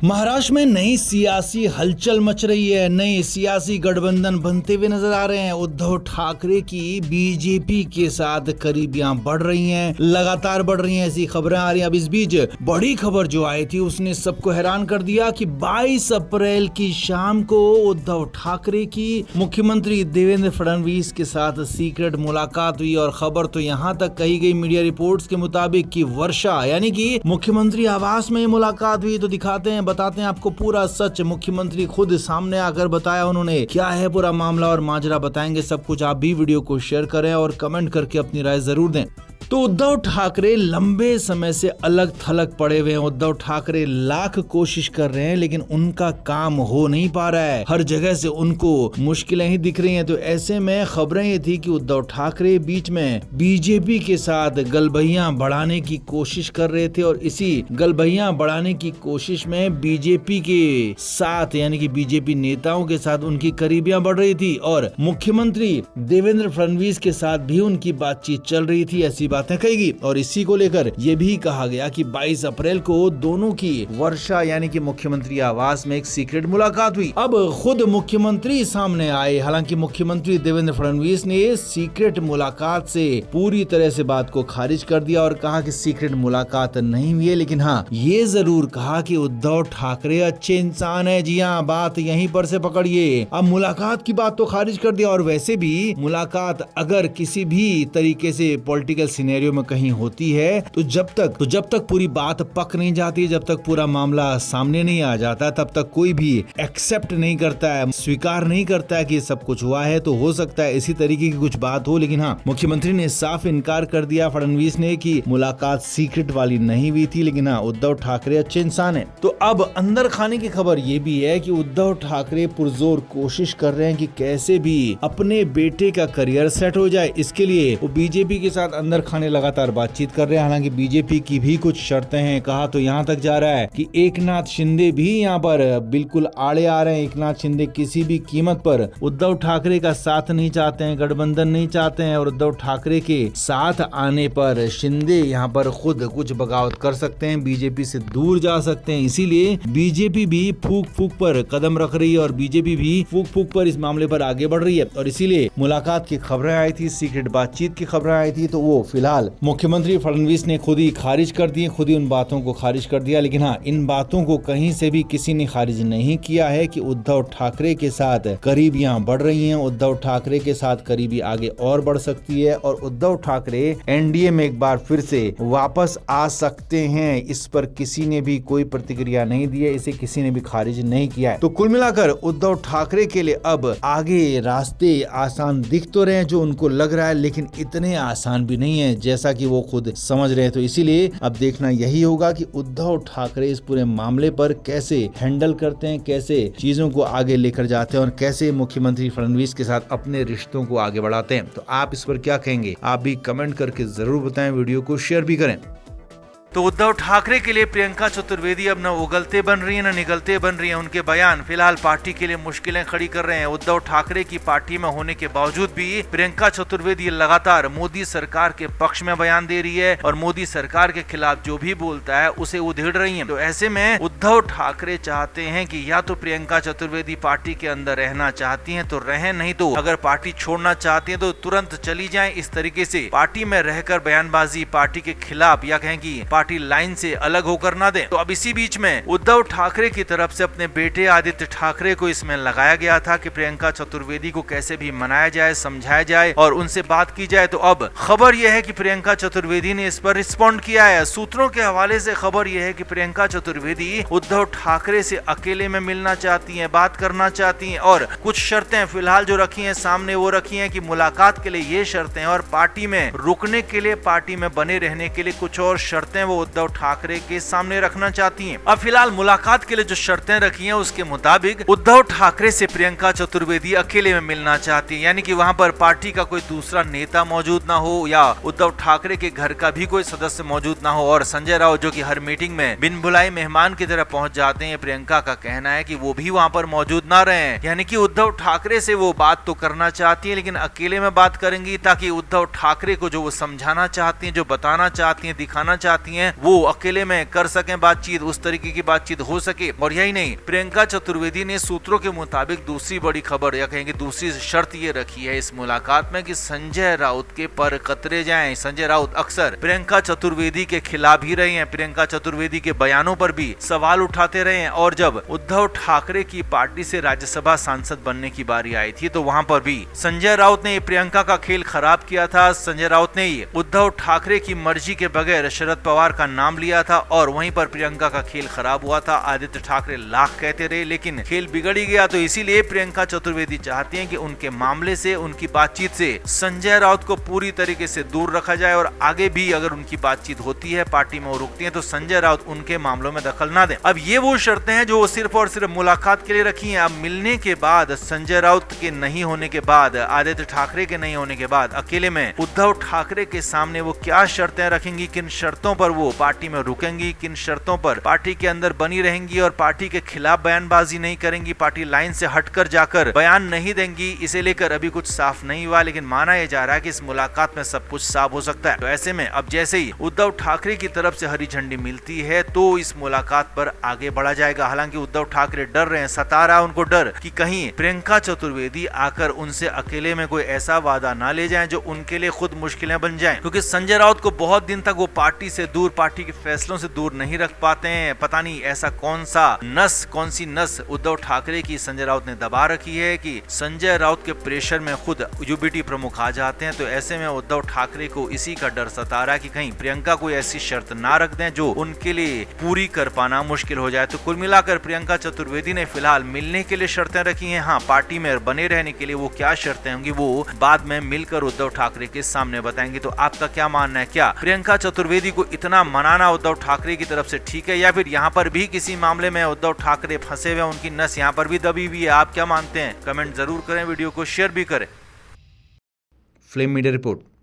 महाराष्ट्र में नई सियासी हलचल मच रही है। नए सियासी गठबंधन बनते हुए नजर आ रहे हैं। उद्धव ठाकरे की बीजेपी के साथ करीबियां बढ़ रही हैं, लगातार बढ़ रही हैं, ऐसी खबरें आ रही हैं। अब इस बीच बड़ी खबर जो आई थी उसने सबको हैरान कर दिया कि 22 अप्रैल की शाम को उद्धव ठाकरे की मुख्यमंत्री देवेंद्र फडणवीस के साथ सीक्रेट मुलाकात हुई। और खबर तो यहाँ तक कही गई मीडिया रिपोर्ट्स के मुताबिक कि वर्षा यानी कि मुख्यमंत्री आवास में मुलाकात हुई। तो दिखाते हैं, बताते हैं आपको पूरा सच। मुख्यमंत्री खुद सामने आकर बताया उन्होंने क्या है पूरा मामला और माजरा, बताएंगे सब कुछ। आप भी वीडियो को शेयर करें और कमेंट करके अपनी राय जरूर दें। तो उद्धव ठाकरे लंबे समय से अलग थलग पड़े हुए हैं। उद्धव ठाकरे लाख कोशिश कर रहे हैं लेकिन उनका काम हो नहीं पा रहा है। हर जगह से उनको मुश्किलें ही दिख रही हैं। तो ऐसे में खबरें ये थी कि उद्धव ठाकरे बीच में बीजेपी के साथ गलबहियां बढ़ाने की कोशिश कर रहे थे और इसी गलबहियां बढ़ाने की कोशिश में बीजेपी के साथ यानी कि बीजेपी नेताओं के साथ उनकी करीबियां बढ़ रही थी और मुख्यमंत्री देवेंद्र फडणवीस के साथ भी उनकी बातचीत चल रही थी, ऐसी बातें कही गई। और इसी को लेकर यह भी कहा गया कि 22 अप्रैल को दोनों की वर्षा यानी कि मुख्यमंत्री आवास में एक सीक्रेट मुलाकात हुई। अब खुद मुख्यमंत्री सामने आए। हालांकि मुख्यमंत्री देवेंद्र फडणवीस ने सीक्रेट मुलाकात से पूरी तरह से बात को खारिज कर दिया और कहा कि सीक्रेट मुलाकात नहीं हुई है, लेकिन हाँ ये जरूर कहा कि उद्धव ठाकरे अच्छे इंसान है। जी हाँ, बात यहीं पर से पकड़िए। अब मुलाकात की बात तो खारिज कर दिया और वैसे भी मुलाकात अगर किसी भी तरीके से पॉलिटिकल सिनेरियो में कहीं होती है तो जब तक पूरी बात पक नहीं जाती, जब तक पूरा मामला सामने नहीं आ जाता, तब तक कोई भी एक्सेप्ट नहीं करता है, स्वीकार नहीं करता है कि सब कुछ हुआ है। तो हो सकता है इसी तरीके की कुछ बात हो, लेकिन हाँ मुख्यमंत्री ने साफ इनकार कर दिया फडणवीस ने कि मुलाकात सीक्रेट वाली नहीं हुई थी। लेकिन हाँ उद्धव ठाकरे अच्छे इंसान है। तो अब अंदर खाने की खबर ये भी है कि उद्धव ठाकरे पुरजोर कोशिश कर रहे हैं कि कैसे भी अपने बेटे का करियर सेट हो जाए। इसके लिए वो बीजेपी के साथ अंदर खाने लगातार बातचीत कर रहे हैं। हालांकि बीजेपी की भी कुछ शर्तें हैं। कहा तो यहाँ तक जा रहा है कि एकनाथ शिंदे भी यहाँ पर बिल्कुल आड़े आ रहे हैं। एकनाथ शिंदे किसी भी कीमत पर उद्धव ठाकरे का साथ नहीं चाहते हैं, गठबंधन नहीं चाहते हैं और उद्धव ठाकरे के साथ आने पर शिंदे यहाँ पर खुद कुछ बगावत कर सकते हैं, बीजेपी से दूर जा सकते हैं। इसीलिए बीजेपी भी फूक फूक पर कदम रख रही है और बीजेपी भी फूक फूक पर इस मामले पर आगे बढ़ रही है। और इसीलिए मुलाकात की खबरें आई थी, सीक्रेट बातचीत की खबरें आई थी, तो वो फिलहाल मुख्यमंत्री फडणवीस ने खुद ही खारिज कर दिए, खुद ही उन बातों को खारिज कर दिया। लेकिन हाँ इन बातों को कहीं से भी किसी ने खारिज नहीं किया है कि उद्धव ठाकरे के साथ करीबियां बढ़ रही हैं। उद्धव ठाकरे के साथ करीबी आगे और बढ़ सकती है और उद्धव ठाकरे एनडीए में एक बार फिर से वापस आ सकते हैं। इस पर किसी ने भी कोई प्रतिक्रिया नहीं दी है, इसे किसी ने भी खारिज नहीं किया है। तो कुल मिलाकर उद्धव ठाकरे के लिए अब आगे रास्ते आसान दिख तो रहे हैं जो उनको लग रहा है, लेकिन इतने आसान भी नहीं है जैसा कि वो खुद समझ रहे हैं। तो इसीलिए अब देखना यही होगा कि उद्धव ठाकरे इस पूरे मामले पर कैसे हैंडल करते हैं, कैसे चीजों को आगे लेकर जाते हैं और कैसे मुख्यमंत्री फडणवीस के साथ अपने रिश्तों को आगे बढ़ाते हैं। तो आप इस पर क्या कहेंगे, आप भी कमेंट करके जरूर बताएं, वीडियो को शेयर भी करें। तो उद्धव ठाकरे के लिए प्रियंका चतुर्वेदी अब न उगलते बन रही है न निगलते बन रही है। उनके बयान फिलहाल पार्टी के लिए मुश्किलें खड़ी कर रहे हैं। उद्धव ठाकरे की पार्टी में होने के बावजूद भी प्रियंका चतुर्वेदी लगातार मोदी सरकार के पक्ष में बयान दे रही है और मोदी सरकार के खिलाफ जो भी बोलता है उसे उधेड़ रही है। तो ऐसे में उद्धव ठाकरे चाहते हैं कि या तो प्रियंका चतुर्वेदी पार्टी के अंदर रहना चाहती है तो रहें, नहीं तो अगर पार्टी छोड़ना चाहती है तो तुरंत चली जाए। इस तरीके से पार्टी में रहकर बयानबाजी पार्टी के खिलाफ या कहें कि पार्टी लाइन से अलग होकर ना दे। तो अब इसी बीच में उद्धव ठाकरे की तरफ से अपने बेटे आदित्य ठाकरे को इसमें लगाया गया था कि प्रियंका चतुर्वेदी को कैसे भी मनाया जाए, समझाया जाए और उनसे बात की जाए। तो अब खबर यह है कि प्रियंका चतुर्वेदी ने इस पर रिस्पॉन्ड किया है। सूत्रों के हवाले से खबर यह है कि प्रियंका चतुर्वेदी उद्धव ठाकरे से अकेले में मिलना चाहती है, बात करना चाहती है और कुछ शर्तें फिलहाल जो रखी है सामने वो रखी है कि मुलाकात के लिए ये शर्तें और पार्टी में रुकने के लिए, पार्टी में बने रहने के लिए कुछ और शर्तें वो उद्धव ठाकरे के सामने रखना चाहती हैं। अब फिलहाल मुलाकात के लिए जो शर्तें रखी हैं उसके मुताबिक उद्धव ठाकरे से प्रियंका चतुर्वेदी अकेले में मिलना चाहती है, यानी कि वहां पर पार्टी का कोई दूसरा नेता मौजूद ना हो या उद्धव ठाकरे के घर का भी कोई सदस्य मौजूद ना हो। और संजय राउत जो कि हर मीटिंग में बिन बुलाए मेहमान की तरह पहुंच जाते हैं, प्रियंका का कहना है कि वो भी वहां पर मौजूद ना रहे। यानी कि उद्धव ठाकरे से वो बात तो करना चाहती है लेकिन अकेले में बात करेंगी ताकि उद्धव ठाकरे को जो वो समझाना चाहती है, जो बताना चाहती है, दिखाना चाहती है हैं वो अकेले में कर सकें बातचीत, उस तरीके की बातचीत हो सके। और यही नहीं, प्रियंका चतुर्वेदी ने सूत्रों के मुताबिक दूसरी बड़ी खबर या कहेंगे दूसरी शर्त ये रखी है इस मुलाकात में कि संजय राउत के पर कतरे जाएं। संजय राउत अक्सर प्रियंका चतुर्वेदी के खिलाफ ही रहे हैं, प्रियंका चतुर्वेदी के बयानों पर भी सवाल उठाते रहे हैं। और जब उद्धव ठाकरे की पार्टी से राज्यसभा सांसद बनने की बारी आई थी तो वहां पर भी संजय राउत ने प्रियंका का खेल खराब किया था। संजय राउत ने उद्धव ठाकरे की मर्जी के बगैर शरद पवार का नाम लिया था और वहीं पर प्रियंका का खेल खराब हुआ था। आदित्य ठाकरे लाख कहते रहे लेकिन खेल बिगड़ ही गया। तो इसीलिए प्रियंका चतुर्वेदी चाहती हैं कि उनके मामले से, उनकी बातचीत से संजय राउत को पूरी तरीके से दूर रखा जाए और आगे भी अगर उनकी बातचीत होती है, पार्टी में वो रुकती है, तो संजय राउत उनके मामलों में दखल ना दें। अब ये वो शर्तें हैं जो सिर्फ और सिर्फ मुलाकात के लिए रखी हैं। अब मिलने के बाद, संजय राउत के नहीं होने के बाद, आदित्य ठाकरे के नहीं होने के बाद अकेले में उद्धव ठाकरे के सामने वो क्या शर्तें रखेंगी, किन शर्तों पर वो पार्टी में रुकेंगी, किन शर्तों पर पार्टी के अंदर बनी रहेंगी और पार्टी के खिलाफ बयानबाजी नहीं करेंगी, पार्टी लाइन से हटकर जाकर बयान नहीं देंगी, इसे लेकर अभी कुछ साफ नहीं हुआ। लेकिन माना यह जा रहा है कि इस मुलाकात में सब कुछ साफ हो सकता है। तो ऐसे में अब जैसे ही उद्धव ठाकरे की तरफ से हरी झंडी मिलती है तो इस मुलाकात पर आगे बढ़ा जाएगा। हालांकि उद्धव ठाकरे डर रहे हैं, सता रहा है उनको डर कि कहीं प्रियंका चतुर्वेदी आकर उनसे अकेले में कोई ऐसा वादा ना ले जाएं जो उनके लिए खुद मुश्किलें बन जाएं। क्योंकि संजय राउत को बहुत दिन तक वो पार्टी से दूर, पार्टी के फैसलों से दूर नहीं रख पाते हैं। पता नहीं ऐसा कौन सी नस उद्धव ठाकरे की संजय राउत ने दबा रखी है कि संजय राउत के प्रेशर में खुद यूबीटी प्रमुख आ जाते हैं। तो ऐसे में उद्धव ठाकरे को इसी का डर सता रहा है कि कहीं प्रियंका कोई ऐसी शर्त ना रख दें जो उनके लिए पूरी कर पाना मुश्किल हो जाए। तो कुल मिलाकर प्रियंका चतुर्वेदी ने फिलहाल मिलने के लिए शर्तें रखी हैं। हाँ, पार्टी में बने रहने के लिए वो क्या शर्तें होंगी वो बाद में मिलकर उद्धव ठाकरे के सामने बताएंगे। तो आपका क्या मानना है? क्या प्रियंका चतुर्वेदी को इतना मनाना उद्धव ठाकरे की तरफ से ठीक है या फिर यहाँ पर भी किसी मामले में उद्धव ठाकरे फंसे हुए, उनकी नस यहाँ पर भी दबी हुई है? आप क्या मानते हैं? कमेंट जरूर करें, वीडियो को शेयर भी करें। Flame media report.